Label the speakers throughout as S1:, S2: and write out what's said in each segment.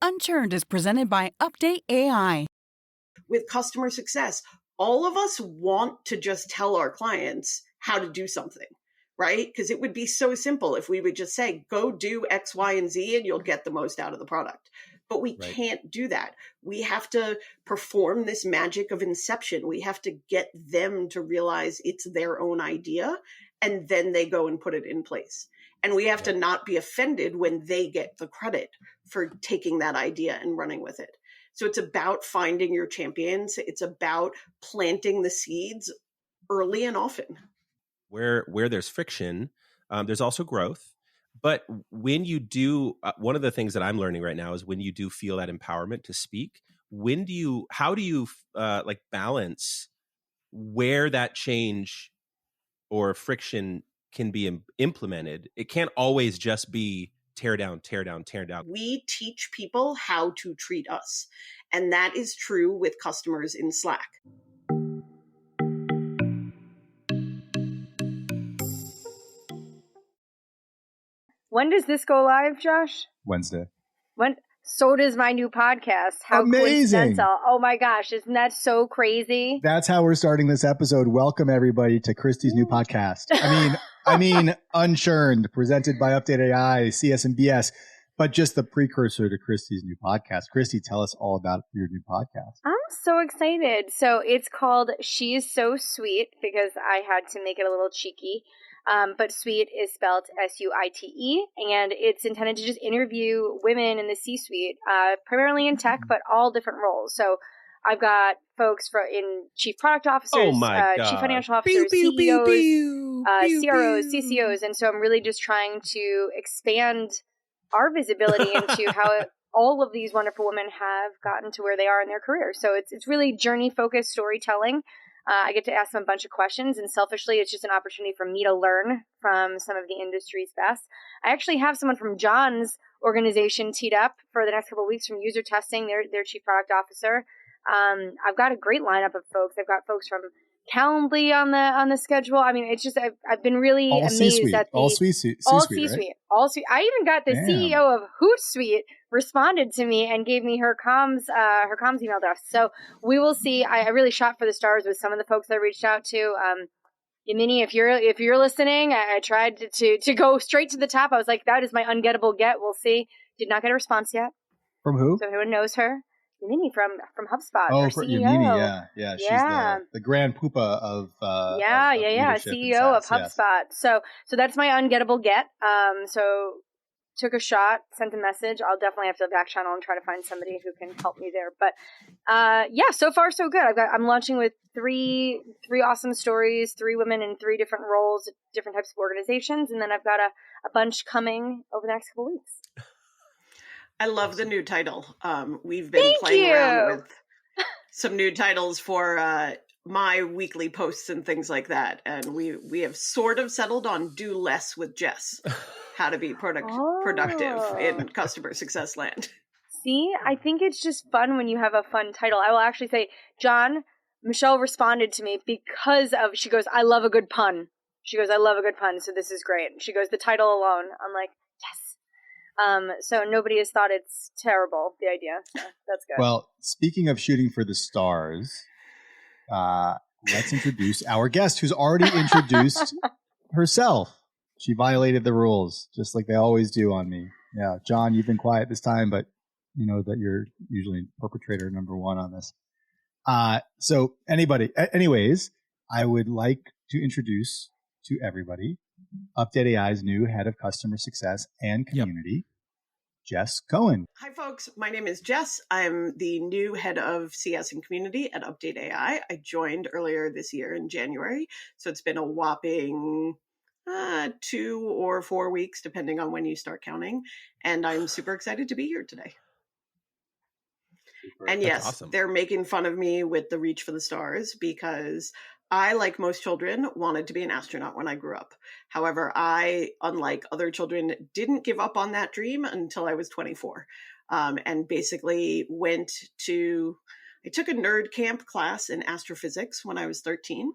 S1: Unturned is presented by UpdateAI.
S2: With customer success, all of us want to just tell our clients how to do something, right? Because it would be so simple if we would just say, go do X, Y, and Z, and you'll get the most out of the product. But we can't do that. We have to perform this magic of inception. We have to get them to realize it's their own idea, and then they go and put it in place. And we have to not be offended when they get the credit for taking that idea and running with it. So it's about finding your champions. It's about planting the seeds early and often.
S3: Where there's friction, there's also growth. But when you do, one of the things that I'm learning right now is when you do feel that empowerment to speak, how do you balance where that change or friction can be implemented? It can't always just be tear down, tear down, tear down.
S2: We teach people how to treat us. And that is true with customers in Slack.
S4: When does this go live, Josh?
S5: Wednesday.
S4: When? So does my new podcast. How
S5: amazing.
S4: Coincidental. Oh my gosh, isn't that so crazy?
S5: That's how we're starting this episode. Welcome everybody to Kristi's new podcast. I mean, Unchurned, presented by UpdateAI, CSMs, but just the precursor to Kristi's new podcast. Kristi, tell us all about your new podcast.
S4: I'm so excited. So it's called She Is So Sweet because I had to make it a little cheeky. But sweet is spelled S-U-I-T-E, and it's intended to just interview women in the C-suite, primarily in tech, but all different roles. So I've got folks in chief product officers, chief financial officers, CEOs, CROs, CCOs, and so I'm really just trying to expand our visibility into how all of these wonderful women have gotten to where they are in their career. So it's really journey-focused storytelling. I get to ask them a bunch of questions, and selfishly, it's just an opportunity for me to learn from some of the industry's best. I actually have someone from John's organization teed up for the next couple of weeks from user testing, their chief product officer. I've got a great lineup of folks. I've got folks from Calendly on the schedule. I mean, it's just I've been really amazed at
S5: all C-suite.
S4: Right? I even got the CEO of Hootsuite responded to me and gave me her comms email address. So we will see. I really shot for the stars with some of the folks I reached out to. Yamini, if you're listening, I tried to go straight to the top. I was like, that is my ungettable get. We'll see. Did not get a response yet.
S5: From who?
S4: So everyone knows her. Yamini from HubSpot.
S5: Oh, for Yamini, yeah. She's the grand poopa of
S4: CEO of HubSpot. Yes. So that's my ungettable get. So took a shot, sent a message. I'll definitely have to back channel and try to find somebody who can help me there. But so far so good. I'm launching with three awesome stories, 3 women in 3 different roles, different types of organizations, and then I've got a bunch coming over the next couple of weeks.
S2: I love the new title. We've been playing around with some new titles for my weekly posts and things like that. And we have sort of settled on Do Less with Jess, how to be productive in customer success land.
S4: See, I think it's just fun when you have a fun title. I will actually say, John, Michelle responded to me because she goes, I love a good pun. She goes, I love a good pun, so this is great. She goes, the title alone. I'm like, so nobody has thought it's terrible, the idea. So that's good.
S5: Well, speaking of shooting for the stars, let's introduce our guest who's already introduced herself. She violated the rules, just like they always do on me. Yeah, John, you've been quiet this time, but you know that you're usually perpetrator number 1 on this. So anyways, I would like to introduce to everybody UpdateAI's new head of customer success and community, Jess Cohen.
S2: Hi, folks. My name is Jess. I'm the new head of CS and community at UpdateAI. I joined earlier this year in January, so it's been a whopping 2 or 4 weeks, depending on when you start counting. And I'm super excited to be here today. And yes, awesome. They're making fun of me with the reach for the stars because I, like most children, wanted to be an astronaut when I grew up. However, I, unlike other children, didn't give up on that dream until I was 24. And basically I took a nerd camp class in astrophysics when I was 13.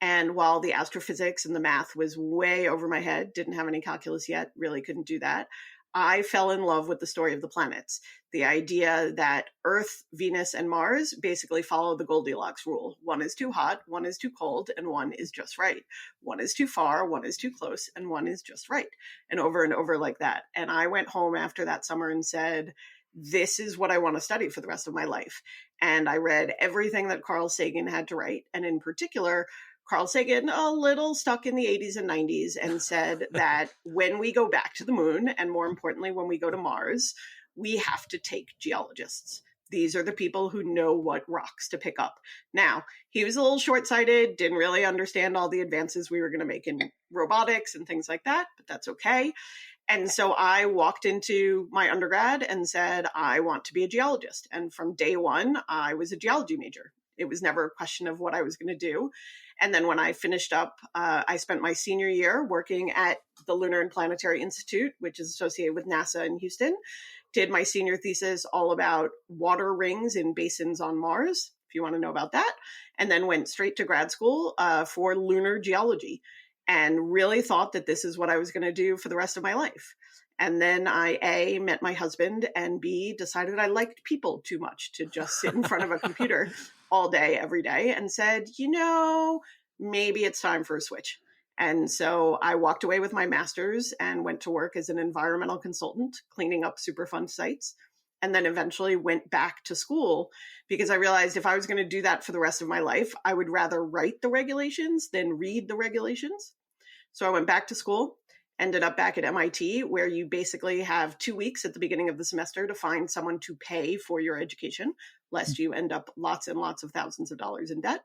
S2: And while the astrophysics and the math was way over my head, didn't have any calculus yet, really couldn't do that. I fell in love with the story of the planets. The idea that Earth, Venus, and Mars basically follow the Goldilocks rule. One is too hot, one is too cold, and one is just right. One is too far, one is too close, and one is just right. And over like that. And I went home after that summer and said, this is what I want to study for the rest of my life. And I read everything that Carl Sagan had to write. And in particular, Carl Sagan, a little stuck in the 80s and 90s, and said that when we go back to the moon, and more importantly, when we go to Mars, we have to take geologists. These are the people who know what rocks to pick up. Now, he was a little short-sighted, didn't really understand all the advances we were going to make in robotics and things like that, but that's okay. And so I walked into my undergrad and said, I want to be a geologist. And from day one, I was a geology major. It was never a question of what I was going to do. And then when I finished up, I spent my senior year working at the Lunar and Planetary Institute, which is associated with NASA in Houston. Did my senior thesis all about water rings in basins on Mars, if you want to know about that. And then went straight to grad school for lunar geology, and really thought that this is what I was going to do for the rest of my life. And then I, A, met my husband, and B, decided I liked people too much to just sit in front of a computer all day, every day, and said, maybe it's time for a switch. And so I walked away with my master's and went to work as an environmental consultant, cleaning up Superfund sites, and then eventually went back to school because I realized if I was going to do that for the rest of my life, I would rather write the regulations than read the regulations. So I went back to school, ended up back at MIT, where you basically have 2 weeks at the beginning of the semester to find someone to pay for your education, lest you end up lots and lots of thousands of dollars in debt.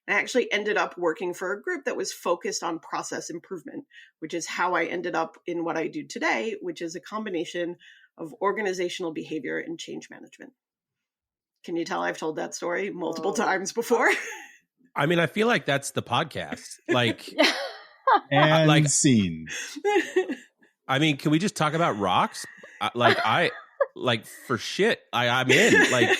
S2: And I actually ended up working for a group that was focused on process improvement, which is how I ended up in what I do today, which is a combination of organizational behavior and change management. Can you tell I've told that story multiple times before?
S3: I mean, I feel like that's the podcast. Like,
S5: and scene.
S3: I mean, can we just talk about rocks? For shit, I'm in. Like,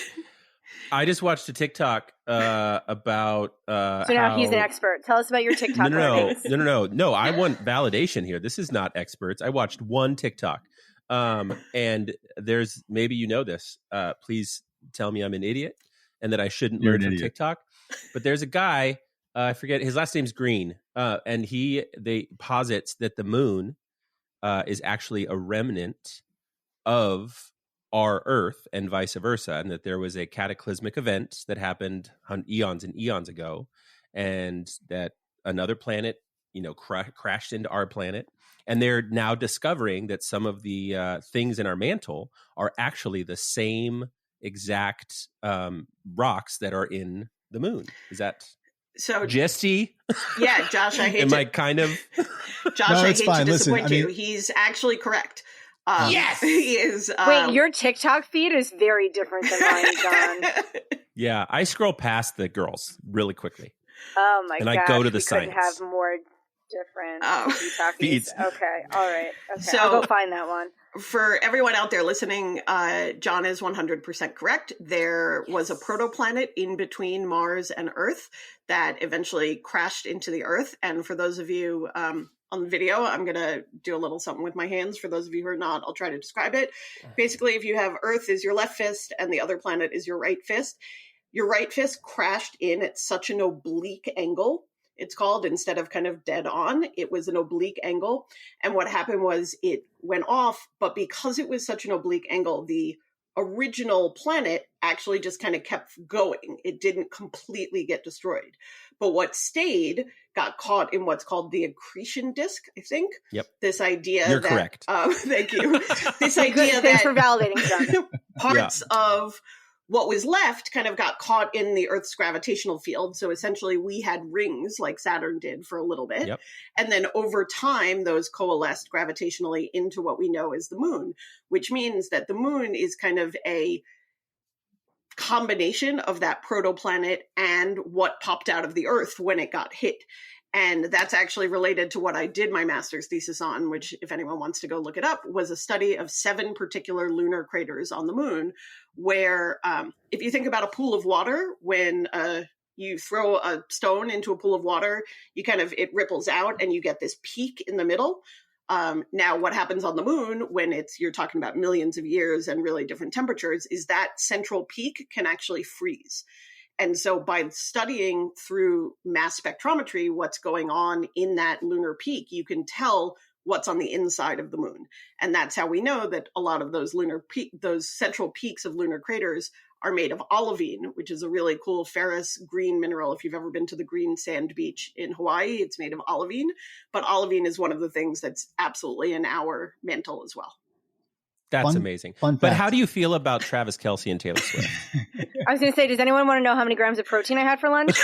S3: I just watched a TikTok about
S4: so now he's an expert. Tell us about your TikTok.
S3: No. I want validation here. This is not experts. I watched one TikTok, and there's, maybe you know this. Please tell me I'm an idiot and that I shouldn't learn from TikTok. But there's a guy, I forget, his last name's Green, and they posits that the moon is actually a remnant of our Earth and vice versa, and that there was a cataclysmic event that happened eons and eons ago, and that another planet, crashed into our planet. And they're now discovering that some of the things in our mantle are actually the same exact rocks that are in the moon. Is that so Jesse?
S2: Yeah, Josh, I hate
S3: Am I kind of
S2: Josh, I hate to disappoint you. He's actually correct.
S3: Yes,
S2: he is.
S4: Wait, your TikTok feed is very different than mine, John.
S3: Yeah, I scroll past the girls really quickly.
S4: Oh my god!
S3: And I go to the science.
S4: Could have more different TikTok feeds. Okay, all right. Okay, so I'll go find that one.
S2: For everyone out there listening, John is 100% correct. There was a protoplanet in between Mars and Earth that eventually crashed into the Earth. And for those of you on the video, I'm going to do a little something with my hands. For those of you who are not, I'll try to describe it. Basically, if you have Earth is your left fist and the other planet is your right fist, your right fist crashed in at such an oblique angle. It's called, instead of kind of dead on, it was an oblique angle. And what happened was it went off, but because it was such an oblique angle, the original planet actually just kind of kept going. It didn't completely get destroyed. But what stayed got caught in what's called the accretion disk, I think.
S3: Yep.
S2: This idea
S3: You're correct.
S2: Thank you. This idea
S4: Thanks for validating, John.
S2: Parts of what was left kind of got caught in the Earth's gravitational field. So essentially we had rings like Saturn did for a little bit.
S3: Yep.
S2: And then over time, those coalesced gravitationally into what we know as the moon, which means that the moon is kind of a combination of that protoplanet and what popped out of the Earth when it got hit. And that's actually related to what I did my master's thesis on, which, if anyone wants to go look it up, was a study of 7 particular lunar craters on the moon, where if you think about a pool of water, when you throw a stone into a pool of water, it ripples out and you get this peak in the middle. Now, what happens on the moon when you're talking about millions of years and really different temperatures is that central peak can actually freeze. And so by studying through mass spectrometry what's going on in that lunar peak, you can tell what's on the inside of the moon. And that's how we know that a lot of those those central peaks of lunar craters are made of olivine, which is a really cool ferrous green mineral. If you've ever been to the green sand beach in Hawaii, it's made of olivine. But olivine is one of the things that's absolutely in our mantle as well.
S3: That's amazing. But how do you feel about Travis Kelce and Taylor Swift?
S4: I was going to say, does anyone want to know how many grams of protein I had for lunch?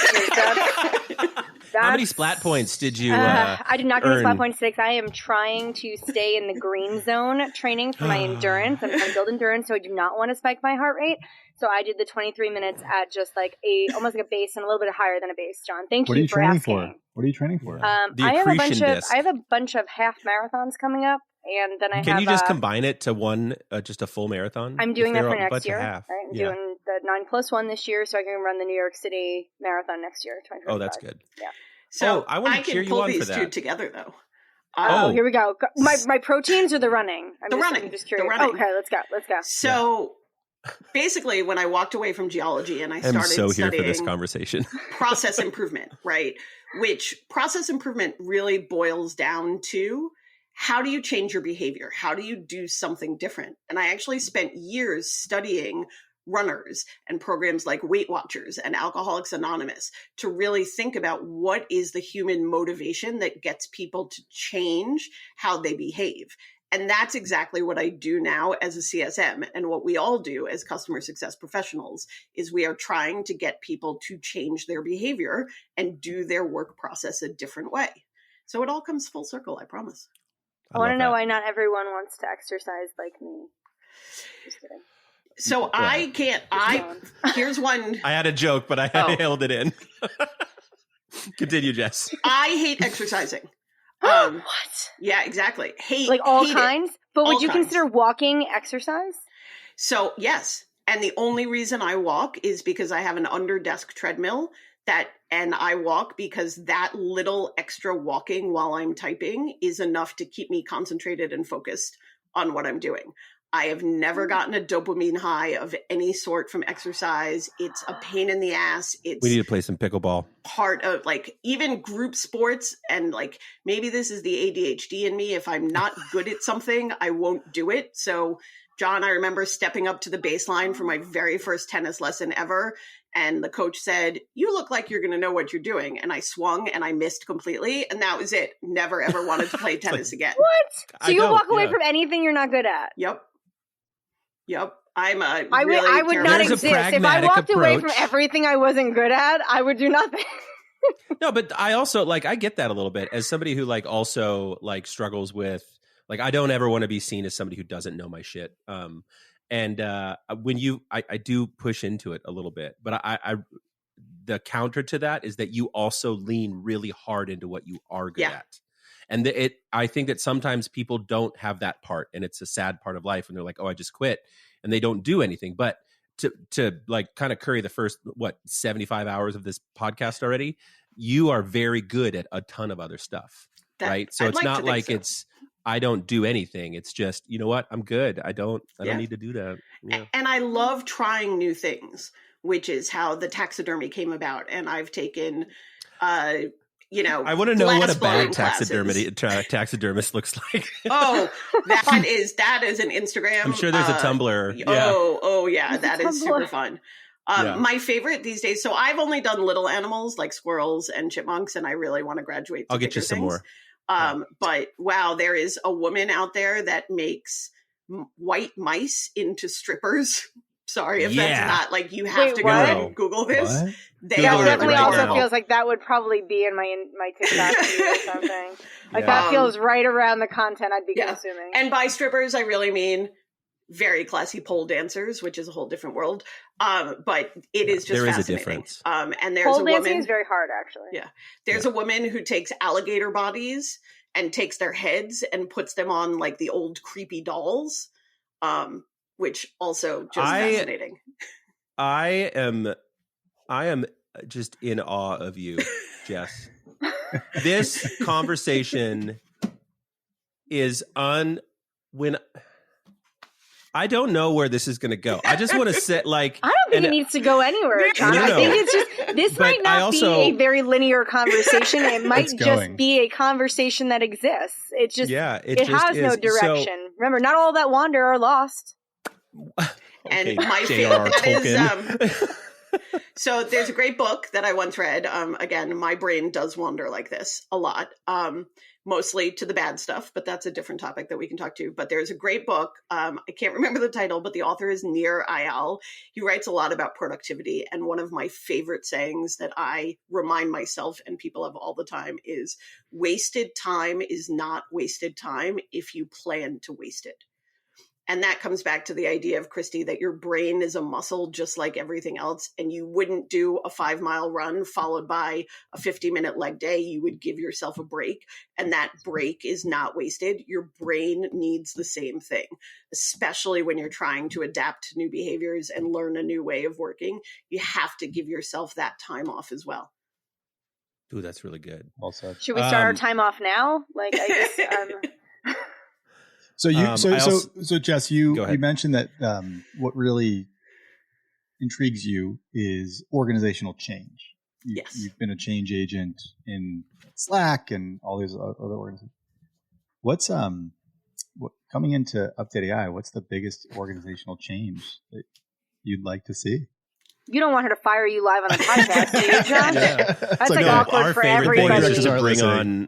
S3: How many splat points did you
S4: I did not get any
S3: earn?
S4: splat points 6. I am trying to stay in the green zone training for my endurance. I'm trying to build endurance, so I do not want to spike my heart rate. So I did the 23 minutes at just like almost like a base and a little bit higher than a base, John. Thank you for asking.
S5: What are you training for?
S3: The accretion disc.
S4: I have a bunch of half marathons coming up, and then
S3: Can you just combine it to one, just a full marathon?
S4: I'm doing that for next year.
S3: Right?
S4: I'm doing the 9+1 this year, so I can run the New York City Marathon next year.
S3: Oh, that's good.
S4: Yeah.
S2: So
S3: I want to cheer you on for that.
S2: I can pull these two together,
S4: Oh,
S2: though.
S4: here we go. My proteins or the running? I'm just curious.
S2: The running.
S4: Okay, let's go.
S2: So basically, when I walked away from geology and I started
S3: so here
S2: studying
S3: for this conversation.
S2: process improvement, right? Which process improvement really boils down to how do you change your behavior? How do you do something different? And I actually spent years studying runners and programs like Weight Watchers and Alcoholics Anonymous to really think about what is the human motivation that gets people to change how they behave. And that's exactly what I do now as a CSM. And what we all do as customer success professionals is we are trying to get people to change their behavior and do their work process a different way. So it all comes full circle, I promise.
S4: I want to know why not everyone wants to exercise like me. Just kidding.
S2: So I can't, here's one.
S3: I had a joke, but I held it in. Continue, Jess.
S2: I hate exercising.
S4: What?
S2: Yeah, exactly.
S4: Like all kinds? But would you
S2: kinds.
S4: consider walking exercise?
S2: So yes. And the only reason I walk is because I have an under desk treadmill and I walk because that little extra walking while I'm typing is enough to keep me concentrated and focused on what I'm doing. I have never gotten a dopamine high of any sort from exercise. It's a pain in the ass.
S3: We need to play some pickleball.
S2: Part of like even group sports, and like maybe this is the ADHD in me. If I'm not good at something, I won't do it. So John, I remember stepping up to the baseline for my very first tennis lesson ever. And the coach said, "You look like you're going to know what you're doing." And I swung and I missed completely. And that was it. Never, ever wanted to play tennis again.
S4: What? So you'll walk away from anything you're not good at?
S2: Yep. I'm a
S4: I would not
S3: There's a
S4: exist. If I
S3: pragmatic
S4: walked away from
S3: approach.
S4: everything I wasn't good at, I would do nothing.
S3: No, but I also I get that a little bit as somebody who also struggles with I don't ever want to be seen as somebody who doesn't know my shit. And when I do push into it a little bit, but I the counter to that is that you also lean really hard into what you are good at. And I think that sometimes people don't have that part, and it's a sad part of life. And they're like, "Oh, I just quit," and they don't do anything. But to kind of curry the first 75 hours of this podcast already, you are very good at a ton of other stuff, right? So it's not like it's I don't do anything. It's just, you know what? I'm good. I don't need to do that. Yeah.
S2: And I love trying new things, which is how the taxidermy came about. And I've taken
S3: I want to know what a bad taxidermist looks like.
S2: Oh, that is an Instagram.
S3: I'm sure there's a Tumblr.
S2: Oh yeah, that is super fun. My favorite these days. So I've only done little animals like squirrels and chipmunks, and I really want to graduate.
S3: I'll get you some more.
S2: But wow, there is a woman out there that makes white mice into strippers. Sorry if that's not you have to go and Google this.
S5: What?
S2: They
S4: that
S2: are
S4: definitely also
S2: adorable.
S4: feels like that would probably be in my TikTok feed or something. That feels right around the content I'd be consuming.
S2: And by strippers, I really mean very classy pole dancers, which is a whole different world. But it is just
S3: there is
S2: fascinating.
S3: a difference.
S2: And there's
S4: pole
S2: a woman.
S4: dancing is very hard, actually.
S2: Yeah, there's a woman who takes alligator bodies and takes their heads and puts them on the old creepy dolls, which also just fascinating.
S3: I am just in awe of you, Jess. This conversation is when I don't know where this is going to go. I just want to sit like.
S4: I don't think it needs to go anywhere, John.
S3: No.
S4: I think it's just this might not be a very linear conversation. It might just be a conversation that exists. It's just it has no direction. So, remember, not all that wander are lost.
S2: And
S3: okay,
S2: my favorite is so there's a great book that I once read. Again, my brain does wander like this a lot. Mostly to the bad stuff, but that's a different topic that we can talk to. But there's a great book. I can't remember the title, but the author is Nir Eyal. He writes a lot about productivity. And one of my favorite sayings that I remind myself and people of all the time is wasted time is not wasted time if you plan to waste it. And that comes back to the idea of, Kristi, that your brain is a muscle just like everything else. And you wouldn't do a 5-mile run followed by a 50-minute leg day. You would give yourself a break. And that break is not wasted. Your brain needs the same thing, especially when you're trying to adapt to new behaviors and learn a new way of working. You have to give yourself that time off as well.
S3: Ooh, that's really good.
S5: Well said.
S4: Should we start our time off now? Like, I guess...
S5: So so Jess, you mentioned that what really intrigues you is organizational change.
S2: Yes,
S5: you've been a change agent in Slack and all these other organizations. What's coming into UpdateAI? What's the biggest organizational change that you'd like to see?
S4: You don't want her to fire you live on the podcast, do you, John? That's like awkward for everybody.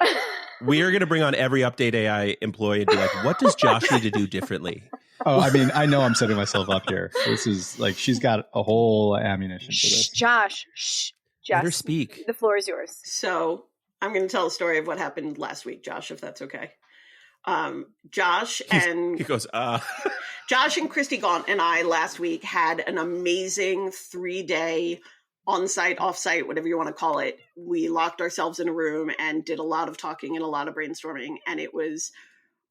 S3: We are going to bring on every UpdateAI employee and be like, what does Josh need to do differently?
S5: Oh, I mean, I know I'm setting myself up here. This is like, she's got a whole ammunition for this.
S4: Josh,
S3: let her speak.
S4: The floor is yours.
S2: So I'm going to tell a story of what happened last week, Josh, if that's okay. Josh and Kristi Gaunt and I last week had an amazing 3-day on-site, off-site, whatever you want to call it. We locked ourselves in a room and did a lot of talking and a lot of brainstorming. And it was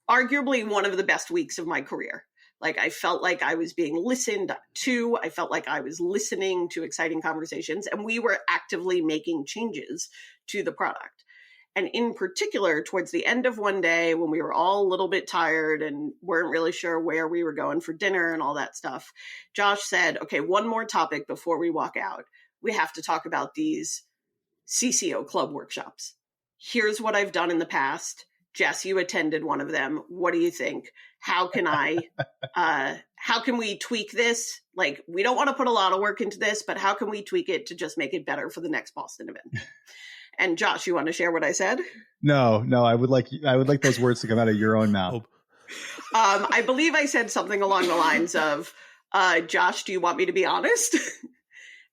S2: arguably one of the best weeks of my career. Like, I felt like I was being listened to. I felt like I was listening to exciting conversations, and we were actively making changes to the product. And in particular, towards the end of one day when we were all a little bit tired and weren't really sure where we were going for dinner and all that stuff, Josh said, okay, one more topic before we walk out. We have to talk about these CCO Club workshops. Here's what I've done in the past. Jess, you attended one of them. What do you think? How can how can we tweak this? Like, we don't want to put a lot of work into this, but how can we tweak it to just make it better for the next Boston event? And Josh, you want to share what I said?
S5: No, I would like those words to come out of your own mouth.
S2: I believe I said something along the lines of, Josh, do you want me to be honest?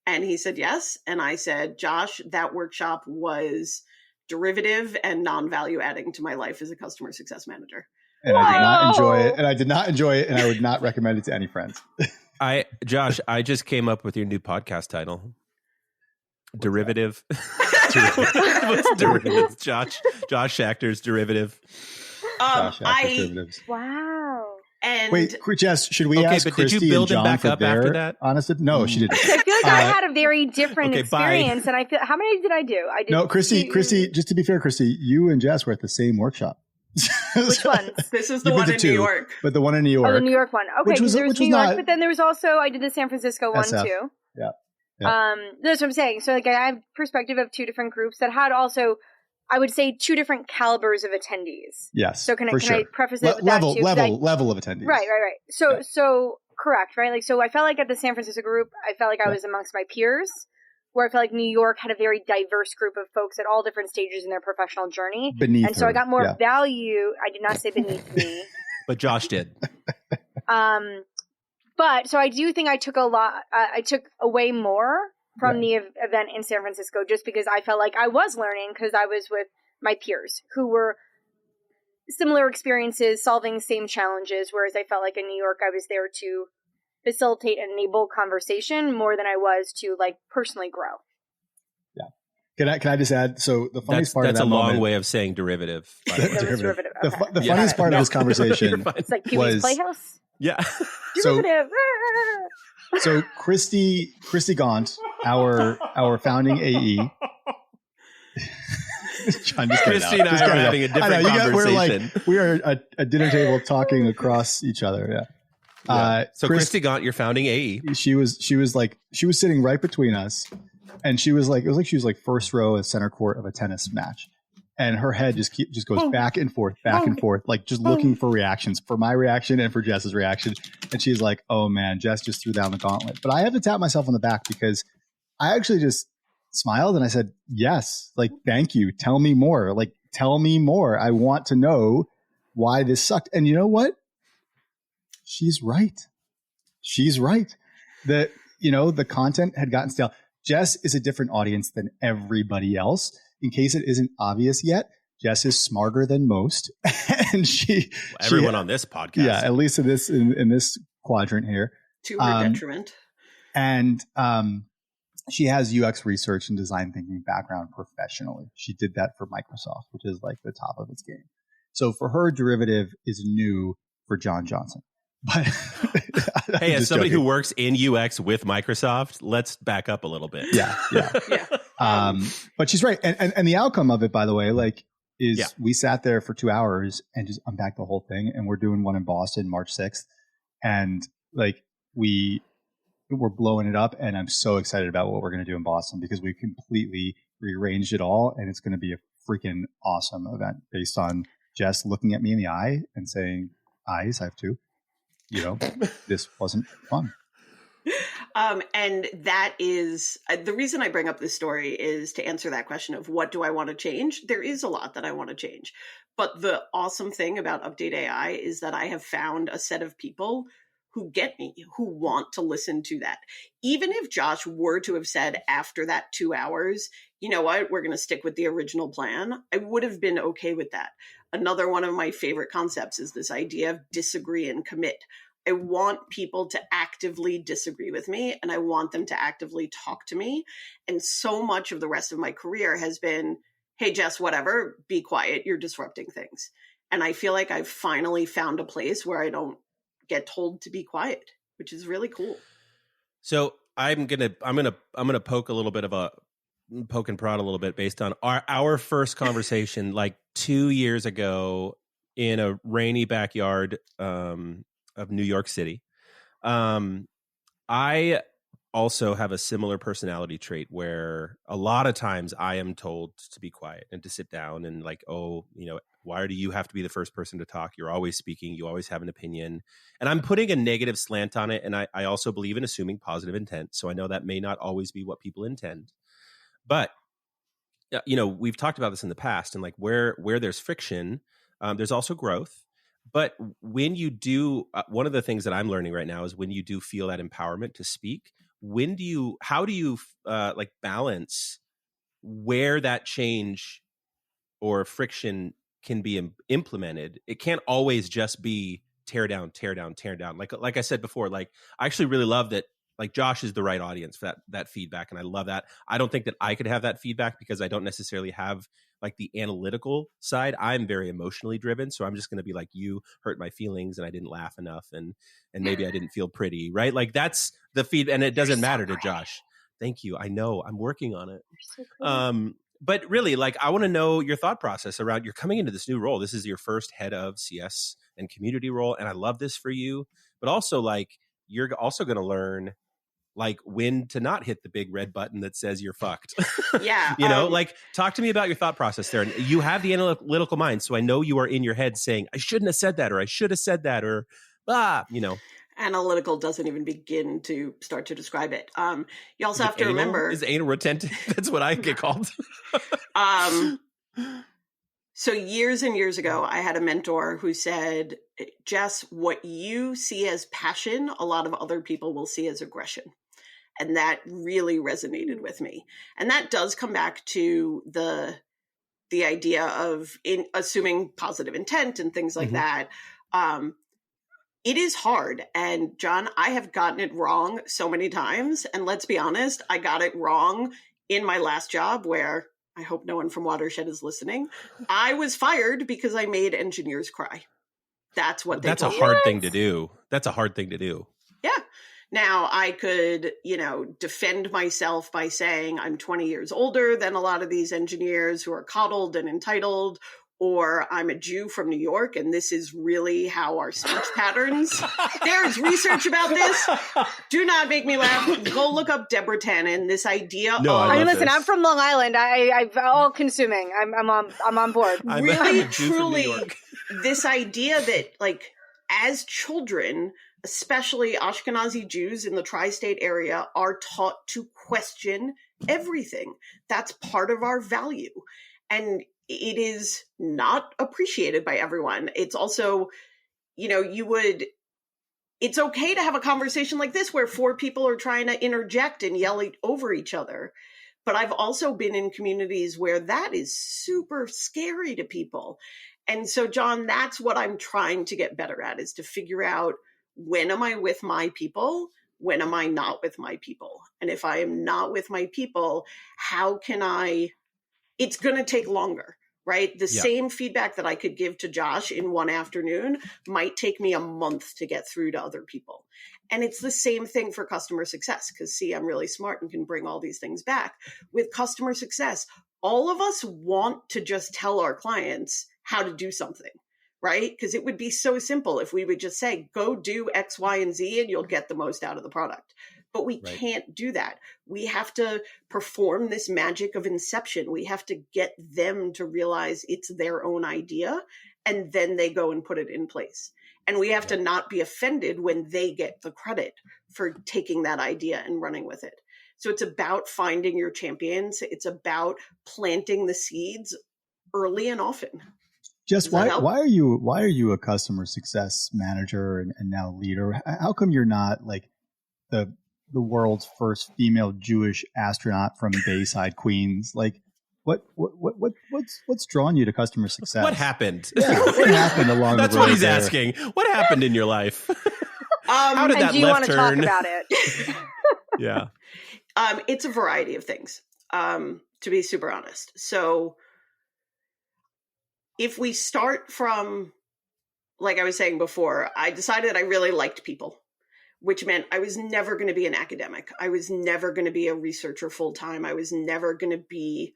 S2: And he said, yes. And I said, Josh, that workshop was derivative and non-value adding to my life as a customer success manager.
S5: And I did not enjoy it. And I did not enjoy it. And I would not recommend it to any friends.
S3: Josh, I just came up with your new podcast title. Derivative. What's derivative? Josh Schachter's derivative.
S5: Josh Schachter's derivatives.
S4: Wow.
S2: And
S5: wait, Jess, should we ask
S3: but
S5: Kristi
S3: did you build
S5: and John
S3: back
S5: for
S3: up
S5: their
S3: after that?
S5: honest? No, she didn't.
S4: I feel like I had a very different experience, and I feel. How many did I do? I did.
S5: No, Kristi. Just to be fair, Kristi, you and Jess were at the same workshop.
S4: Which one?
S2: This is the one in New York.
S5: But the one in New York.
S4: Oh, the New York one. Okay, because there was New York, but then there was also I did the San Francisco one too.
S5: Yeah.
S4: That's what I'm saying. So like I have perspective of two different groups that had also, I would say, two different calibers of attendees.
S5: Yes.
S4: So can I preface it with that too?
S5: Level of attendees.
S4: Right. So correct, right? Like, so I felt like at the San Francisco group, I felt like I was amongst my peers, where I felt like New York had a very diverse group of folks at all different stages in their professional journey. So I got more value. I did not say beneath me.
S3: But Josh did.
S4: But so I do think I took I took away more from the event in San Francisco just because I felt like I was learning because I was with my peers who were similar experiences, solving same challenges. Whereas I felt like in New York, I was there to facilitate and enable conversation more than I was to like personally grow.
S5: Yeah. Can I just add? So the funniest part of that
S3: that's a long way of saying derivative.
S4: Derivative. Okay.
S5: The funniest part of this conversation
S4: it's like Pee-wee's Playhouse.
S3: Yeah.
S4: Derivative.
S5: So Kristi Gaunt, our founding AE. John, just get it out.
S3: Kristi and
S5: Just
S3: I
S5: get
S3: are
S5: it out.
S3: having a different
S5: I know,
S3: conversation.
S5: we are at a dinner table talking across each other. Yeah.
S3: So Kristi Gaunt, you're founding AE.
S5: She was sitting right between us, and she was like, it was like she was like first row at center court of a tennis match, and her head just goes back and forth, like just looking for reactions, for my reaction and for Jess's reaction. And she's like, "Oh man, Jess just threw down the gauntlet." But I have to tap myself on the back because I actually just smiled and I said, "Yes, like thank you. Tell me more. Like tell me more. I want to know why this sucked." And you know what? She's right. The content had gotten stale. Jess is a different audience than everybody else. In case it isn't obvious yet, Jess is smarter than most, and
S3: everyone on this podcast,
S5: yeah, at least in this quadrant here,
S2: to her detriment.
S5: And she has UX research and design thinking background professionally. She did that for Microsoft, which is like the top of its game. So for her, derivative is new for Jon Johnson. But
S3: hey, as somebody who works in UX with Microsoft, let's back up a little bit.
S5: Yeah. But she's right. And the outcome of it, by the way, we sat there for 2 hours and just unpacked the whole thing. And we're doing one in Boston, March 6th. And we're blowing it up. And I'm so excited about what we're going to do in Boston because we completely rearranged it all. And it's going to be a freaking awesome event based on Jess looking at me in the eye and saying, "Eyes, I have two. This wasn't fun."
S2: And that is the reason I bring up this story is to answer that question of what do I want to change? There is a lot that I want to change. But the awesome thing about UpdateAI is that I have found a set of people who get me, who want to listen to that. Even if Josh were to have said after that 2 hours, you know what, we're going to stick with the original plan, I would have been okay with that. Another one of my favorite concepts is this idea of disagree and commit. I want people to actively disagree with me, and I want them to actively talk to me. And so much of the rest of my career has been, "Hey, Jess, whatever, be quiet. You're disrupting things." And I feel like I've finally found a place where I don't get told to be quiet, which is really cool.
S3: So I'm gonna poke and prod a little bit based on our first conversation like 2 years ago in a rainy backyard of New York City. I also have a similar personality trait where a lot of times I am told to be quiet and to sit down and why do you have to be the first person to talk? You're always speaking. You always have an opinion. And I'm putting a negative slant on it. And I also believe in assuming positive intent. So I know that may not always be what people intend. But, we've talked about this in the past, and like where there's friction, there's also growth. But when you do, one of the things that I'm learning right now is when you do feel that empowerment to speak, how do you balance where that change or friction can be implemented? It can't always just be tear down. Like I said before, I actually really love that. Like Josh is the right audience for that feedback. And I love that. I don't think that I could have that feedback because I don't necessarily have like the analytical side. I'm very emotionally driven. So I'm just going to be like, you hurt my feelings and I didn't laugh enough. And maybe I didn't feel pretty, right? Like that's the feed. And it doesn't matter to Josh. Thank you. I know I'm working on it. But really, I want to know your thought process around, you're coming into this new role. This is your first head of CS and community role. And I love this for you, but also you're also going to learn when to not hit the big red button that says you're fucked.
S2: Yeah.
S3: Talk to me about your thought process there. And you have the analytical mind. So I know you are in your head saying, I shouldn't have said that, or I should have said that, or
S2: Analytical doesn't even begin to start to describe it. You also have to remember.
S3: Is anal retentive? That's what I get called.
S2: So years and years ago, I had a mentor who said, "Jess, what you see as passion, a lot of other people will see as aggression." And that really resonated with me. And that does come back to the idea of assuming positive intent and things like that. It is hard. And John, I have gotten it wrong so many times. And let's be honest, I got it wrong in my last job where, I hope no one from Watershed is listening, I was fired because I made engineers cry. That's what they
S3: That's a hard thing to do. That's a hard thing to do.
S2: Yeah. Now, I could, defend myself by saying I'm 20 years older than a lot of these engineers who are coddled and entitled, or I'm a Jew from New York, and this is really how our speech patterns. There's research about this. Do not make me laugh. Go look up Deborah Tannen. This idea
S3: No,
S2: of...
S3: I love
S4: listen,
S3: this.
S4: I'm from Long Island. I'm all consuming. I'm on board.
S3: I'm
S2: really,
S3: a Jew from New
S2: truly,
S3: York.
S2: this idea that, like, as children, especially Ashkenazi Jews in the tri-state area, are taught to question everything. That's part of our value. And it is not appreciated by everyone. It's also, it's okay to have a conversation like this where 4 people are trying to interject and yell over each other. But I've also been in communities where that is super scary to people. And so, John, that's what I'm trying to get better at, is to figure out, when am I with my people? When am I not with my people? And if I am not with my people, how can it's going to take longer, right? The same feedback that I could give to Josh in one afternoon might take me a month to get through to other people. And it's the same thing for customer success, because see, I'm really smart and can bring all these things back. With customer success, all of us want to just tell our clients how to do something, right? Because it would be so simple if we would just say, go do X, Y, and Z, and you'll get the most out of the product. But we can't do that. We have to perform this magic of inception. We have to get them to realize it's their own idea, and then they go and put it in place. And we have to not be offended when they get the credit for taking that idea and running with it. So it's about finding your champions. It's about planting the seeds early and often.
S5: Jess, why are you a customer success manager and now leader? How come you're not like the world's first female Jewish astronaut from Bayside, Queens? Like, what's drawn you to customer success?
S3: What happened?
S5: Yeah, what happened along the road?
S3: That's what he's
S5: there?
S3: asking. What happened in your life? How did that
S4: do you
S3: left
S4: want to
S3: turn?
S4: talk about it?
S3: Yeah.
S2: It's a variety of things, to be super honest. So if we start from, like I was saying before, I decided I really liked people, which meant I was never going to be an academic. I was never going to be a researcher full-time. I was never going to be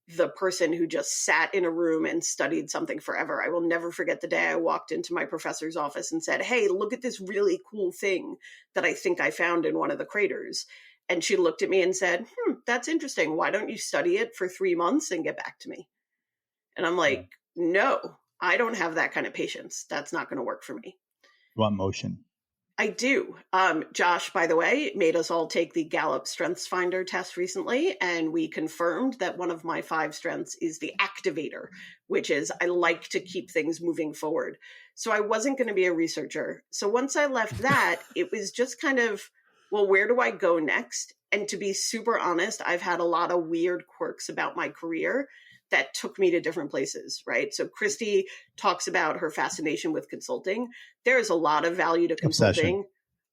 S2: the person who just sat in a room and studied something forever. I will never forget the day I walked into my professor's office and said, hey, look at this really cool thing that I think I found in one of the craters. And she looked at me and said, that's interesting. Why don't you study it for 3 months and get back to me? And I'm like, no, I don't have that kind of patience. That's not going to work for me.
S5: You want motion?
S2: I do. Josh, by the way, made us all take the Gallup Strengths Finder test recently, and we confirmed that one of my 5 strengths is the activator, which is I like to keep things moving forward. So I wasn't going to be a researcher. So once I left that, it was just kind of, well, where do I go next? And to be super honest, I've had a lot of weird quirks about my career that took me to different places, right? So Kristi talks about her fascination with consulting. There is a lot of value to consulting.
S5: Obsession.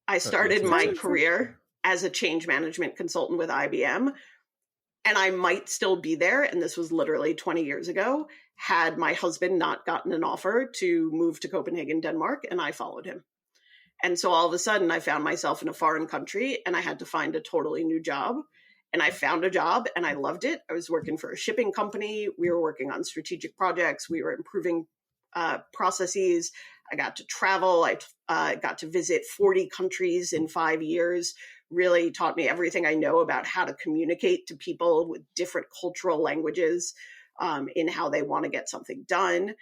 S2: I started my career as a change management consultant with IBM, and I might still be there, and this was literally 20 years ago, had my husband not gotten an offer to move to Copenhagen, Denmark, and I followed him. And so all of a sudden, I found myself in a foreign country, and I had to find a totally new job. And I found a job and I loved it. I was working for a shipping company. We were working on strategic projects. We were improving processes. I got to travel. I got to visit 40 countries in 5 years, really taught me everything I know about how to communicate to people with different cultural languages in how they want to get something done.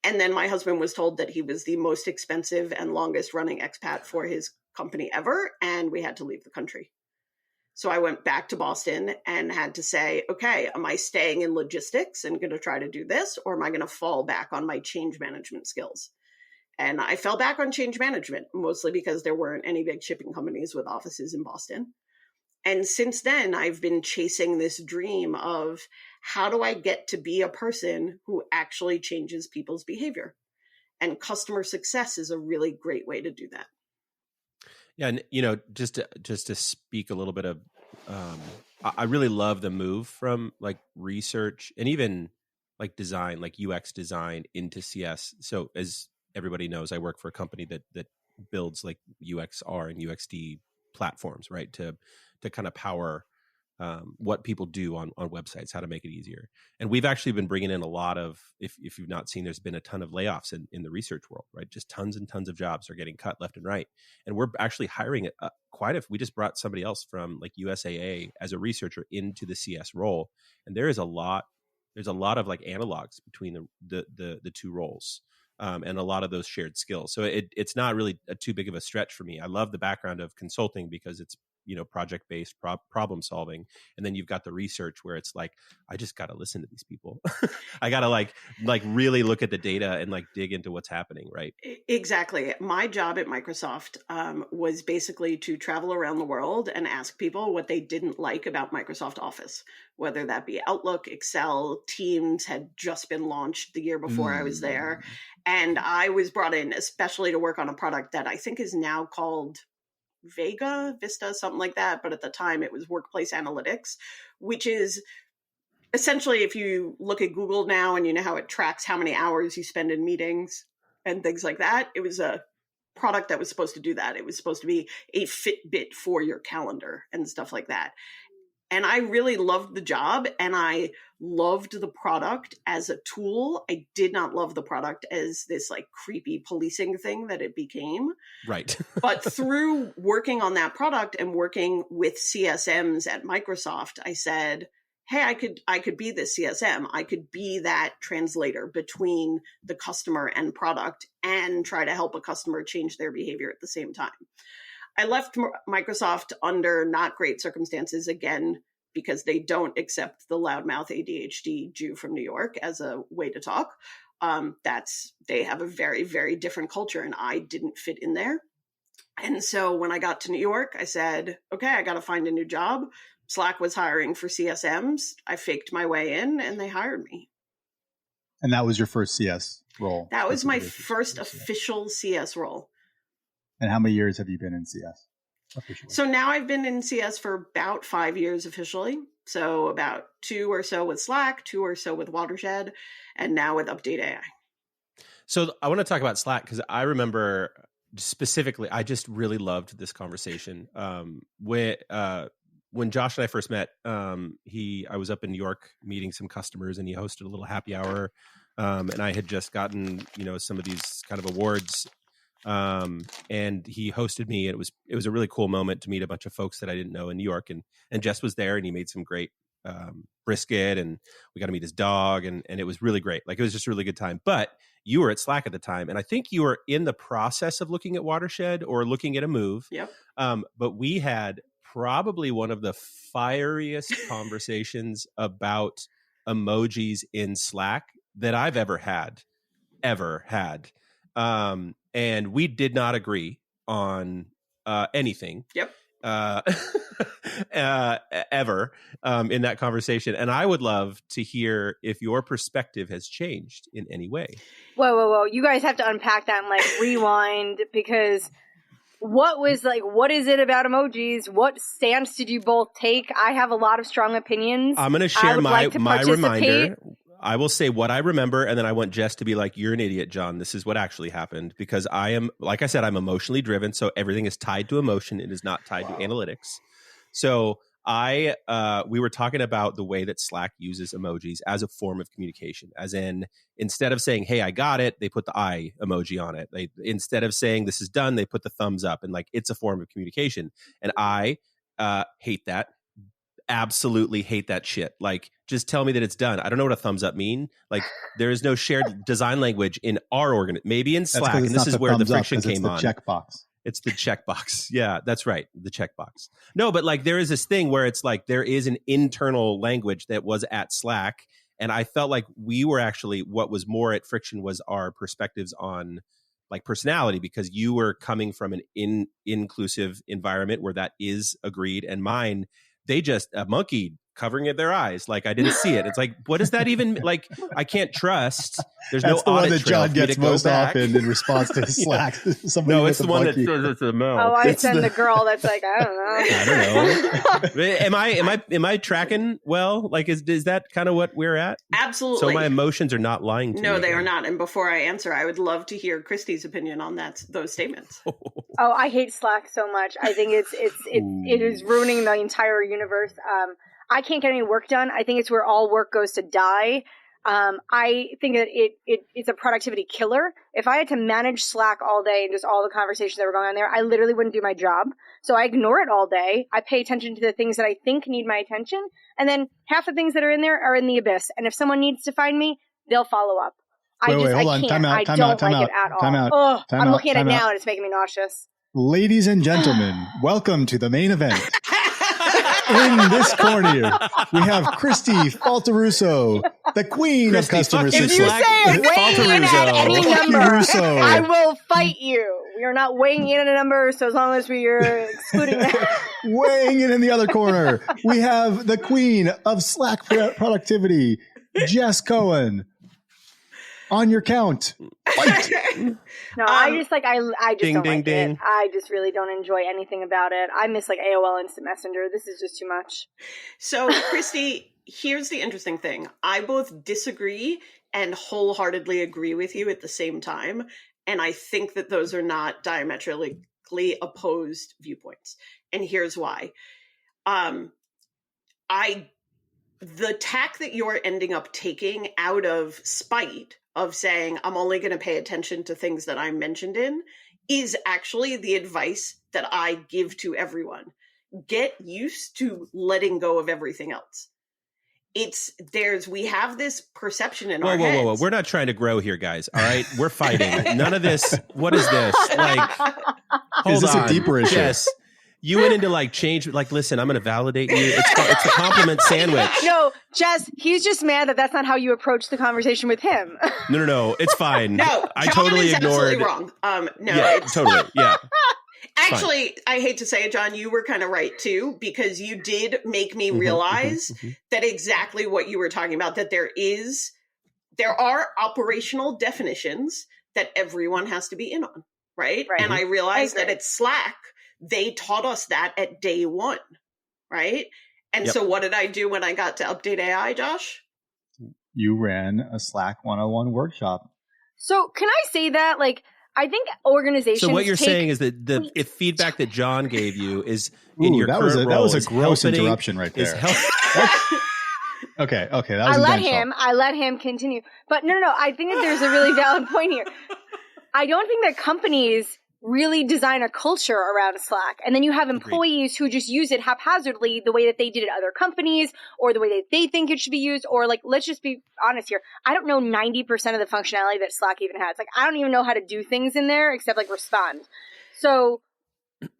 S2: And then my husband was told that he was the most expensive and longest running expat for his company ever. And we had to leave the country. So I went back to Boston and had to say, okay, am I staying in logistics and going to try to do this, or am I going to fall back on my change management skills? And I fell back on change management, mostly because there weren't any big shipping companies with offices in Boston. And since then, I've been chasing this dream of how do I get to be a person who actually changes people's behavior? And customer success is a really great way to do that.
S3: Yeah, and just to speak a little bit of, I really love the move from like research and even like design, like UX design into CS. So as everybody knows, I work for a company that builds like UXR and UXD platforms, right? To kind of power what people do on websites, how to make it easier. And we've actually been bringing in a lot of, if you've not seen, there's been a ton of layoffs in the research world, right? Just tons and tons of jobs are getting cut left and right. And we're actually hiring we just brought somebody else from like USAA as a researcher into the CS role. And there's a lot of like analogs between the two roles. And a lot of those shared skills. So it's not really too big of a stretch for me. I love the background of consulting because it's, project-based problem solving. And then you've got the research where it's like, I just got to listen to these people. I got to like really look at the data and like dig into what's happening. Right.
S2: Exactly. My job at Microsoft was basically to travel around the world and ask people what they didn't like about Microsoft Office, whether that be Outlook, Excel, Teams had just been launched the year before I was there. And I was brought in especially to work on a product that I think is now called Vista, something like that. But at the time it was workplace analytics, which is essentially, if you look at Google now and you know how it tracks how many hours you spend in meetings and things like that, it was a product that was supposed to do that. It was supposed to be a Fitbit for your calendar and stuff like that. And I really loved the job and I loved the product as a tool. I did not love the product as this like creepy policing thing that it became.
S3: Right.
S2: But through working on that product and working with CSMs at Microsoft, I said, hey, I could be this CSM. I could be that translator between the customer and product and try to help a customer change their behavior at the same time. I left Microsoft under not great circumstances, again, because they don't accept the loudmouth ADHD Jew from New York as a way to talk. They have a very, very different culture, and I didn't fit in there. And so when I got to New York, I said, okay, I got to find a new job. Slack was hiring for CSMs. I faked my way in, and they hired me.
S5: And that was your first CS role?
S2: That was my first official CS role.
S5: And how many years have you been in CS officially?
S2: So now I've been in CS for about 5 years officially. So about 2 or so with Slack, 2 or so with Watershed, and now with UpdateAI.
S3: So I want to talk about Slack because I remember specifically, I just really loved this conversation. When Josh and I first met, I was up in New York meeting some customers, and he hosted a little happy hour. And I had just gotten, some of these kind of awards. And he hosted me, and it was a really cool moment to meet a bunch of folks that I didn't know in New York, and Jess was there, and he made some great brisket, and we got to meet his dog, and it was really great. Like, it was just a really good time. But you were at Slack at the time, and I think you were in the process of looking at Watershed or looking at a move.
S2: Yep.
S3: But we had probably one of the fieriest conversations about emojis in Slack that I've ever had. And we did not agree on anything.
S2: Yep.
S3: Ever in that conversation. And I would love to hear if your perspective has changed in any way.
S4: Whoa. You guys have to unpack that and like rewind, because what is it about emojis? What stance did you both take? I have a lot of strong opinions.
S3: I'm going to share my reminder. I will say what I remember, and then I want Jess to be like, you're an idiot, John. This is what actually happened. Because I am, like I said, I'm emotionally driven. So everything is tied to emotion. It is not tied to analytics. So we were talking about the way that Slack uses emojis as a form of communication. As in, instead of saying, hey, I got it, they put the eye emoji on it. Instead of saying this is done, they put the thumbs up, and like, it's a form of communication. And I hate that. Absolutely hate that shit. Like, just tell me that it's done. I don't know what a thumbs up mean. Like, there is no shared design language in our organization. Maybe in Slack, and this is where the friction came on.
S5: It's the checkbox.
S3: It's the checkbox. Yeah, that's right. The checkbox. No, but like, there is this thing where it's like, there is an internal language that was at Slack. And I felt like we were actually, what was more at friction was our perspectives on like personality, because you were coming from an inclusive environment where that is agreed, and mine, they just, a monkey covering their eyes like I didn't see it. It's like, what does that even like? I can't trust. There's
S5: That's
S3: no
S5: the one
S3: audit
S5: that
S3: trail
S5: John
S3: for me
S5: gets
S3: to go
S5: most
S3: back.
S5: often in response to Slack. Somebody
S3: No,
S5: with
S3: it's the
S5: a
S3: one that
S5: monkey.
S3: says it's a no.
S4: Oh, I
S5: It's
S4: send
S5: the-
S4: the girl that's like, I don't know.
S3: I don't know. Am I tracking well? Like, is that kind of what we're at?
S2: Absolutely.
S3: So my emotions are not lying to me.
S2: No, they are
S3: here.
S2: not. And before I answer, I would love to hear Kristi's opinion on those statements.
S4: Oh, I hate Slack so much. I think it is ruining the entire universe. I can't get any work done. I think it's where all work goes to die. I think that it's a productivity killer. If I had to manage Slack all day and just all the conversations that were going on there, I literally wouldn't do my job. So I ignore it all day. I pay attention to the things that I think need my attention. And then half the things that are in there are in the abyss. And if someone needs to find me, they'll follow up.
S5: Wait, hold on.
S4: I can't.
S5: Time out,
S4: I
S5: time
S4: don't
S5: out, time
S4: like
S5: out,
S4: it at all.
S5: time out,
S4: Ugh,
S5: time
S4: I'm
S5: out,
S4: looking at it
S5: time
S4: now
S5: out.
S4: and it's making me nauseous.
S5: Ladies and gentlemen, welcome to the main event. In this corner, we have Kristi Faltorusso, the queen of
S3: Kristi,
S5: customer
S3: fuck you,
S4: If you
S5: success.
S3: Slack.
S4: say it weighing in at
S3: Faltorusso.
S4: any
S5: Fuck you,
S4: number,
S5: Russo.
S4: I will fight you. We are not weighing in at a number, so as long as we are excluding that.
S5: Weighing in the other corner, we have the queen of Slack productivity, Jess Cohen. On your count. Fight.
S4: No, I just
S3: Ding,
S4: don't
S3: ding,
S4: like
S3: ding.
S4: it. I just really don't enjoy anything about it. I miss like AOL Instant Messenger. This is just too much.
S2: So, Kristi, here's the interesting thing. I both disagree and wholeheartedly agree with you at the same time. And I think that those are not diametrically opposed viewpoints. And here's why. The tack that you're ending up taking out of spite of saying, I'm only going to pay attention to things that I'm mentioned in, is actually the advice that I give to everyone. Get used to letting go of everything else. We have this perception in our heads.
S3: Whoa. We're not trying to grow here, guys. All right. We're fighting. None of this. What is this? Like, hold
S5: Is this
S3: on.
S5: a deeper issue?
S3: Yes. You went into like change, like, listen, I'm going to validate you. It's a compliment sandwich.
S4: No, Jess, he's just mad that that's not how you approach the conversation with him.
S3: No. It's fine.
S2: No,
S3: I
S2: John
S3: totally
S2: is
S3: ignored.
S2: absolutely wrong. No,
S3: Yeah,
S2: it's
S3: totally. Yeah.
S2: actually, I hate to say it, John, you were kind of right too, because you did make me realize that exactly what you were talking about, that there are operational definitions that everyone has to be in on, right? And I realized that at Slack, they taught us that at day one, right? And so what did I do when I got to UpdateAI, Josh?
S5: You ran a Slack 101 workshop.
S4: So can I say that? Like, I think organizations.
S3: So what you're
S4: take-
S3: saying is that if feedback that John gave you is in
S5: Ooh,
S3: your
S5: that
S3: current
S5: was a,
S3: role
S5: that was a
S3: is
S5: gross
S3: helping-
S5: interruption right
S3: is
S5: there. Okay, that was intentional.
S4: I let him continue. But no. I think that there's a really valid point here. I don't think that companies really design a culture around Slack. And then you have employees who just use it haphazardly the way that they did at other companies or the way that they think it should be used. Or like, let's just be honest here. I don't know 90% of the functionality that Slack even has. Like, I don't even know how to do things in there except like respond. So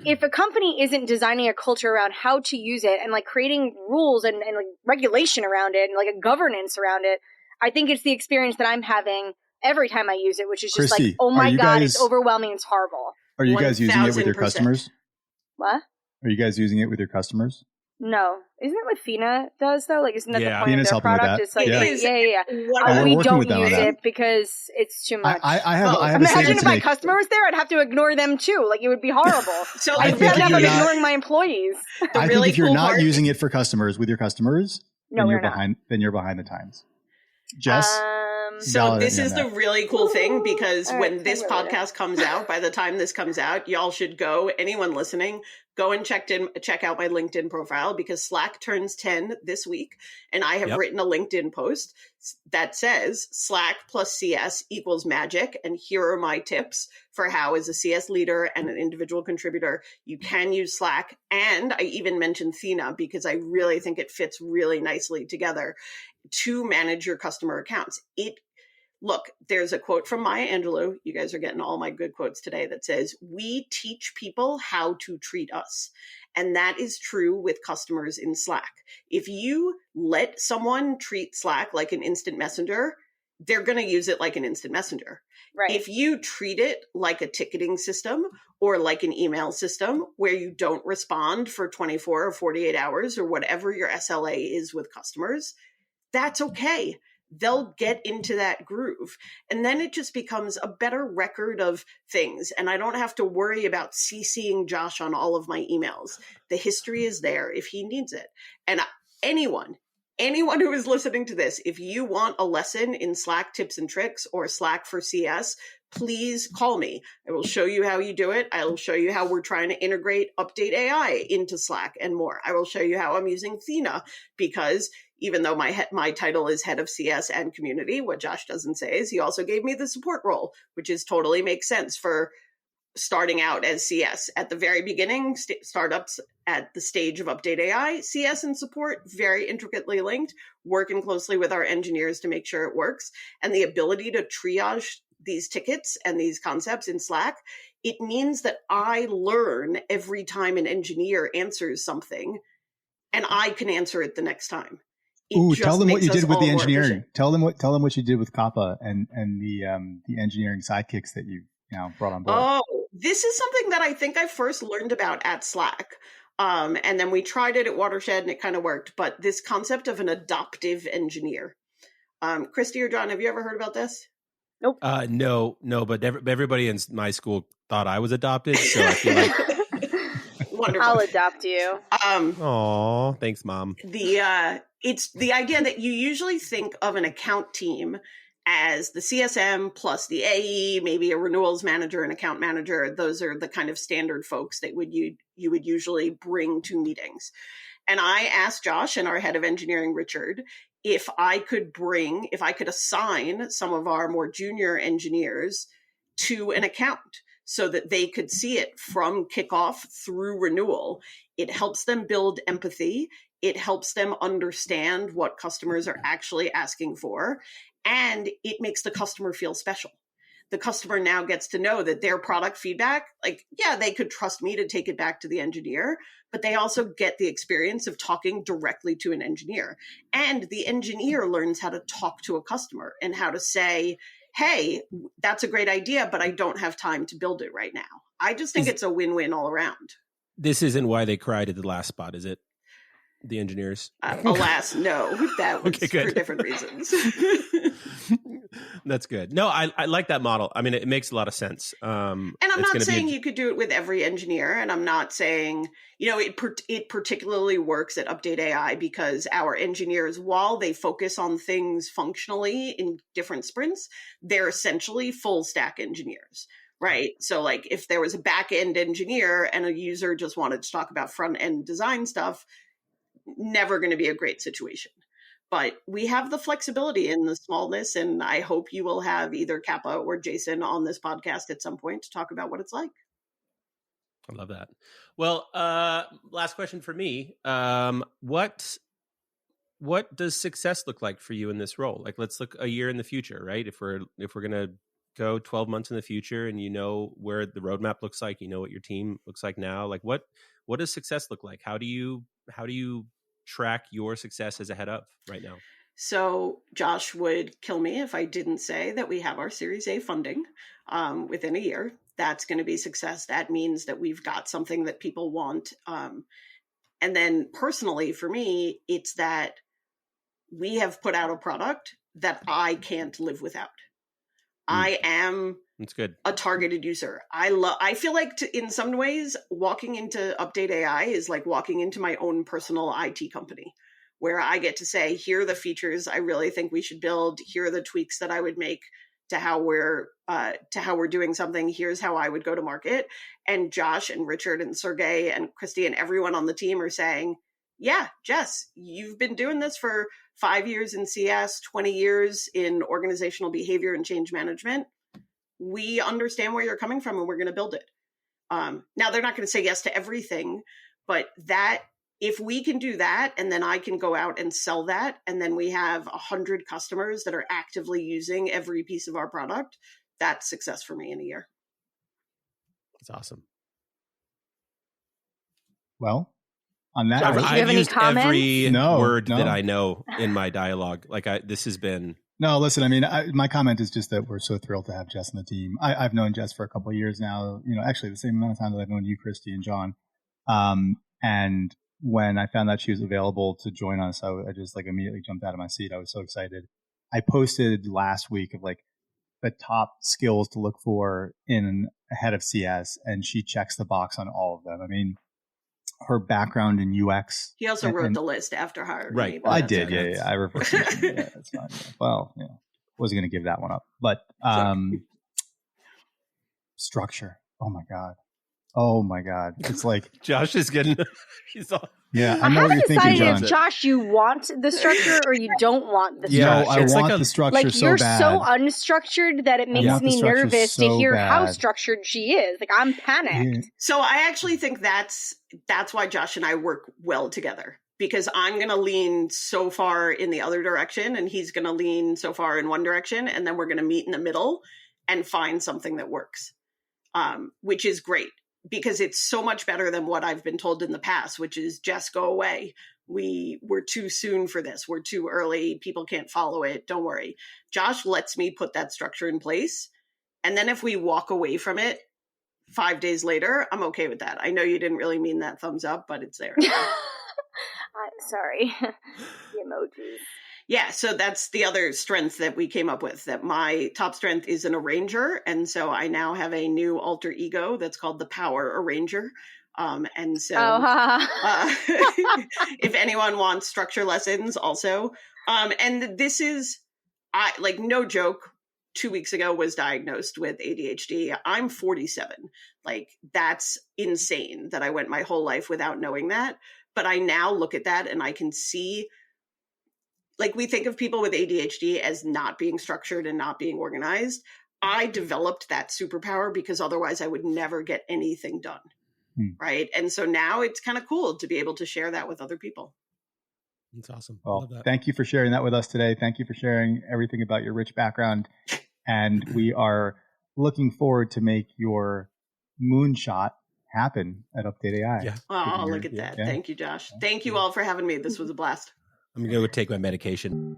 S4: if a company isn't designing a culture around how to use it and like creating rules and like regulation around it and like a governance around it, I think it's the experience that I'm having every time I use it, which is just
S5: Kristi,
S4: like, oh my God,
S5: guys-
S4: it's overwhelming. It's horrible.
S5: Are you guys using it with your
S2: 1000%.
S5: customers?
S4: What?
S5: Are you guys using it with your customers?
S4: No. Isn't that what Fina does though? Like, isn't that
S3: Yeah.
S4: the point
S5: Fina's
S4: of their
S5: helping with
S4: product?
S5: that.
S4: It's like,
S5: Yeah.
S4: yeah.
S2: What
S5: we're
S4: We
S5: working
S4: don't
S5: with them on
S4: use
S5: that.
S4: it because it's too much.
S5: I have a
S4: Imagine
S5: statement
S4: if
S5: to
S4: my
S5: make.
S4: customer was there, I'd have to ignore them too. Like, it would be horrible.
S2: So
S5: I
S4: I
S2: the
S5: think
S4: feel
S5: if
S4: like I'm
S5: you're not-
S4: ignoring my employees.
S5: I
S2: really
S5: think if you're
S2: cool
S5: not
S2: part-
S5: using it for customers with your customers,
S4: No,
S5: then
S4: we're
S5: you're
S4: not.
S5: behind. Then you're behind the times. Jess,
S2: So
S5: validate
S2: this
S5: me on
S2: is the
S5: that.
S2: really cool thing, because
S4: All right,
S2: when this
S4: tell me later.
S2: podcast comes out, by the time this comes out, y'all should go, anyone listening, go and check out my LinkedIn profile, because Slack turns 10 this week. And I have written a LinkedIn post that says Slack plus CS equals magic. And here are my tips for how, as a CS leader and an individual contributor, you can use Slack. And I even mentioned Thina, because I really think it fits really nicely together to manage your customer accounts. Look, there's a quote from Maya Angelou. You guys are getting all my good quotes today that says, we teach people how to treat us. And that is true with customers in Slack. If you let someone treat Slack like an instant messenger, they're going to use it like an instant messenger.
S4: Right.
S2: If you treat it like a ticketing system or like an email system where you don't respond for 24 or 48 hours or whatever your SLA is with customers, that's okay. They'll get into that groove. And then it just becomes a better record of things. And I don't have to worry about CCing Josh on all of my emails. The history is there if he needs it. And anyone who is listening to this, if you want a lesson in Slack tips and tricks or Slack for CS, please call me. I will show you how you do it. I will show you how we're trying to integrate UpdateAI into Slack and more. I will show you how I'm using Thena, because even though my title is head of CS and community, what Josh doesn't say is he also gave me the support role, which is totally makes sense for starting out as CS. At the very beginning, startups at the stage of UpdateAI, CS and support, very intricately linked, working closely with our engineers to make sure it works. And the ability to triage these tickets and these concepts in Slack, it means that I learn every time an engineer answers something, and I can answer it the next time.
S5: Ooh, tell them what you did with the engineering. Tell them what you did with Kappa and the engineering sidekicks that you now brought on board.
S2: Oh, this is something that I think I first learned about at Slack. And then we tried it at Watershed and it kind of worked. But this concept of an adoptive engineer. Kristi or John, have you ever heard about this?
S4: Nope.
S3: No, but everybody in my school thought I was adopted. So I feel like
S2: Wonderful.
S4: I'll adopt you.
S3: Aw, thanks, Mom.
S2: It's the idea that you usually think of an account team as the CSM plus the AE, maybe a renewals manager, an account manager. Those are the kind of standard folks that you would usually bring to meetings. And I asked Josh and our head of engineering, Richard, if I could assign some of our more junior engineers to an account so that they could see it from kickoff through renewal. It helps them build empathy. It helps them understand what customers are actually asking for. And it makes the customer feel special. The customer now gets to know that their product feedback, they could trust me to take it back to the engineer, but they also get the experience of talking directly to an engineer. And the engineer learns how to talk to a customer and how to say, hey, that's a great idea, but I don't have time to build it right now. I just think it's a win-win all around.
S3: This isn't why they cried at the last spot, is it? The engineers?
S2: Alas, no. That was for different reasons.
S3: That's good. No, I like that model. I mean, it makes a lot of sense.
S2: And I'm not saying you could do it with every engineer. And I'm not saying, it particularly works at UpdateAI because our engineers, while they focus on things functionally in different sprints, they're essentially full stack engineers. Right. So if there was a back end engineer and a user just wanted to talk about front end design stuff, never going to be a great situation. But we have the flexibility in the smallness, and I hope you will have either Kappa or Jason on this podcast at some point to talk about what it's like.
S3: I love that. Well, last question for me. What does success look like for you in this role? Let's look a year in the future, right? If we're going to go 12 months in the future and where the roadmap looks like, what your team looks like now, what does success look like? How do you track your success as a head of right now?
S2: So Josh would kill me if I didn't say that we have our Series A funding within a year. That's going to be success. That means that we've got something that people want. And then personally, for me, it's that we have put out a product that I can't live without. I am
S3: That's good.
S2: A targeted user. I feel like in some ways, walking into UpdateAI is like walking into my own personal IT company, where I get to say, here are the features I really think we should build. Here are the tweaks that I would make to how we're doing something. Here's how I would go to market. And Josh and Richard and Sergey and Kristi and everyone on the team are saying, yeah, Jess, you've been doing this for 5 years in CS, 20 years in organizational behavior and change management. We understand where you're coming from and we're going to build it. Now, they're not going to say yes to everything, but that if we can do that, and then I can go out and sell that, and then we have 100 customers that are actively using every piece of our product, that's success for me in a year.
S3: That's awesome.
S5: Well, on that,
S3: I've used every word
S5: No.
S3: that I know in my dialogue. This has been
S5: No, listen, I mean, my comment is just that we're so thrilled to have Jess on the team. I've known Jess for a couple of years now, actually the same amount of time that I've known you, Kristi and Jon. And when I found out she was available to join us, I just like immediately jumped out of my seat. I was so excited. I posted last week of like the top skills to look for in a head of CS, and she checks the box on all of them. I mean, her background in UX.
S2: He also wrote the list after hiring me.
S3: Right.
S2: but
S5: I
S2: that's
S5: did,
S2: okay.
S5: yeah. I reversed it. Yeah, that's fine. Yeah. Well, wasn't going to give that one up. But structure. Oh my God. It's like
S3: Josh is getting. He's all.
S5: Yeah, I know what you're thinking, Jon.
S4: If, Josh, you want the structure or you don't want the structure.
S3: Yeah,
S5: No, I
S3: it's
S5: want
S3: like
S5: the structure
S4: like
S5: so
S4: you're
S5: bad.
S4: so unstructured that it makes
S5: want the
S4: me
S5: structure
S4: nervous to
S5: so
S4: hear how
S5: bad.
S4: structured she is. Like I'm panicked.
S5: Yeah.
S2: So I actually think that's why Josh and I work well together, because I'm going to lean so far in the other direction and he's going to lean so far in one direction, and then we're going to meet in the middle and find something that works, which is great. Because it's so much better than what I've been told in the past, which is just go away. We're too soon for this. We're too early. People can't follow it. Don't worry. Josh lets me put that structure in place. And then if we walk away from it 5 days later, I'm okay with that. I know you didn't really mean that thumbs up, but it's there.
S4: I'm sorry. The emojis.
S2: Yeah, so that's the other strength that we came up with, that my top strength is an arranger. And so I now have a new alter ego that's called the Power Arranger. And so if anyone wants structure lessons also, and this is, no joke, 2 weeks ago was diagnosed with ADHD. I'm 47. Like, that's insane that I went my whole life without knowing that. But I now look at that and I can see, like, we think of people with ADHD as not being structured and not being organized. I developed that superpower because otherwise I would never get anything done. Right. And so now it's kind of cool to be able to share that with other people.
S3: That's awesome.
S5: Well,
S3: Love that.
S5: thank you for sharing that with us today. Thank you for sharing everything about your rich background. And we are looking forward to make your moonshot happen at UpdateAI.
S3: Yeah.
S2: Oh, look at that.
S5: Yeah.
S2: Thank you, Josh. Thank you all for having me. This was a blast.
S3: I'm going to go take my medication.